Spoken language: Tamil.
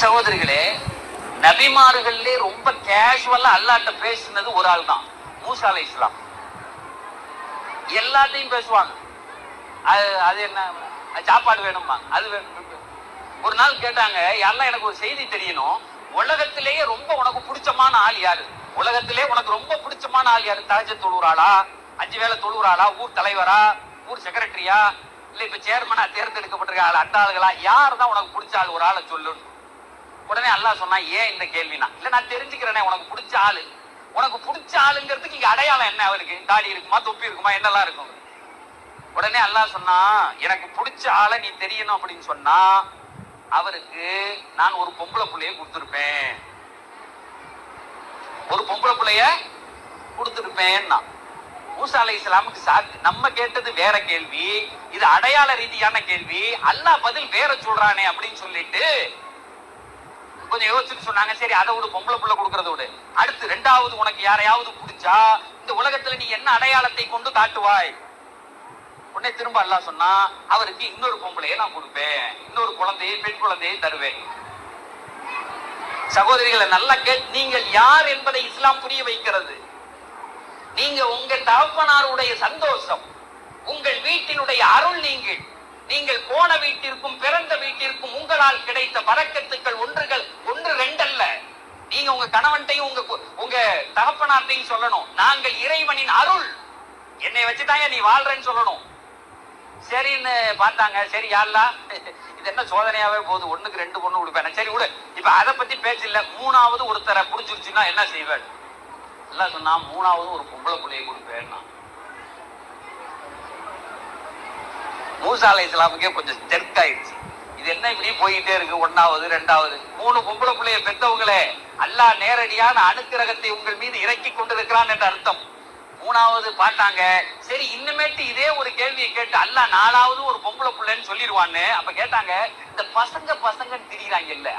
சகோதரிகளே, நபிமார்களே ரொம்ப கேஷுவலா அல்லாட்ட பேசினது ஒரு ஆள் தான், மூசா அலைஹிஸ்ஸலாம். எல்லாத்தையும் பேசுவாங்க. அது என்ன சாப்பாடு வேணுமா, அது வேணும். ஒரு நாள் கேட்டாங்க, யாரெல்லாம் எனக்கு ஒரு செய்தி தெரியணும், உலகத்திலேயே ரொம்ப உனக்கு பிடிச்சமான ஆள் யாரு, உலகத்திலே உனக்கு ரொம்ப பிடிச்சமான ஆள் யாரு, தஹஜ்ஜுத் தொழுறாளா, 5 வேளை தொழுறாளா, ஊர் தலைவரா, ஊர் செக்ரட்டரியா, இல்ல இப்ப சேர்மனா தேர்ந்தெடுக்கப்பட்டிருக்க ஆள், அந்த ஆளுகளா, யார் தான் உனக்கு பிடிச்ச ஆள், ஒரு ஆளை சொல்லு. உடனே அல்லாஹ் சொன்னா, ஏன் இந்த கேள்வினா, இல்ல நான் தெரிஞ்சுக்கிறேனே உனக்கு பிடிச்ச ஆளு. உனக்கு பிடிச்ச ஆளுங்கிறதுக்கு இங்க அடையாளம் என்ன, அவருக்கு தாடி இருக்குமா, தொப்பி இருக்குமா, என்னெல்லாம் இருக்கும். உடனே அல்லாஹ் சொன்னா, எனக்கு பிடிச்ச ஆளை நீ தெரியணும் அப்படின்னு சொன்னா, அவருக்கு நான் ஒரு பொம்பளை புள்ளைய கொடுத்திருப்பேன், ஒரு பொம்பளை புள்ளைய கொடுத்திருப்பேன். மூசா அலைஹிஸ்ஸலாமுக்கு சாக்கு. நம்ம கேட்டது வேற கேள்வி, இது அடையாள ரீதியான கேள்வி, அல்லாஹ் பதில் வேற சொல்றானே அப்படின்னு சொல்லிட்டு கொஞ்சம் யோசிச்சுட்டு சொன்னாங்க, சரி அதை விட பொம்பளை புள்ள கொடுக்கறத விட அடுத்து ரெண்டாவது உனக்கு யாரையாவது பிடிச்சா இந்த உலகத்துல நீ என்ன அடையாளத்தை கொண்டு காட்டுவாய். உடனே திரும்ப அல்லாஹ் சொன்னா, அவருக்கு இன்னொரு பொம்பளையை நான் கொடுப்பேன், இன்னொரு குழந்தையை, பெண் குழந்தையை தருவேன். சகோதரிகளை நல்லா நீங்கள் யார் என்பதை இஸ்லாம் புரிய வைக்கிறது. நீங்க உங்க தகப்பனாருடைய சந்தோஷம், உங்கள் வீட்டினுடைய அருள், நீங்கள் போன வீட்டிற்கும் பிறந்த வீட்டிற்கும் உங்களால் கிடைத்த பரக்கத்துக்கள் ஒன்று ரெண்டு அல்ல. நீங்க உங்க கணவன்ட்டையும் உங்க தகப்பனார்ட்டையும் சொல்லணும், நாங்கள் இறைவனின் அருள், என்னை வச்சுதாங்க நீ வாழ்றேன்னு சொல்லணும். சரின்னு பார்த்தாங்க, சரி யாருலா இது என்ன சோதனையாவே போகுது, 1க்கு 2 பொண்ணு கொடுப்பேன், சரி விடு, இப்ப அதை பத்தி பேச்சு இல்ல, 3வது ஒருத்தரை புடிச்சிருச்சுன்னா என்ன செய்வேன். எல்லாம் சொன்னா, 3வது ஒரு பொம்பளை புள்ளையை கொடுப்பேன். மூசா அலைஹிஸ்ஸலாமுக்கே கொஞ்சம் தெற்காயிருச்சு, இது என்ன இப்படி போயிட்டே இருக்கு, 1வது 2வது 3 பொம்பளை புள்ளைய பெற்றவங்களே அல்லாஹ் நேரடியான அனுக்கிரகத்தை உங்கள் மீது இறக்கி கொண்டிருக்கிறான் என்ற அர்த்தம். 3வது பார்த்தாங்க, சரி இன்னுமேட்டு இதே ஒரு கேள்வியை கேட்டு அல்லாஹ் 4வது ஒரு பொம்பளை புள்ளைன்னு சொல்லிடுவான்னு. அப்ப கேட்டாங்க, இந்த பசங்கன்னு திரியிறாங்க இல்ல,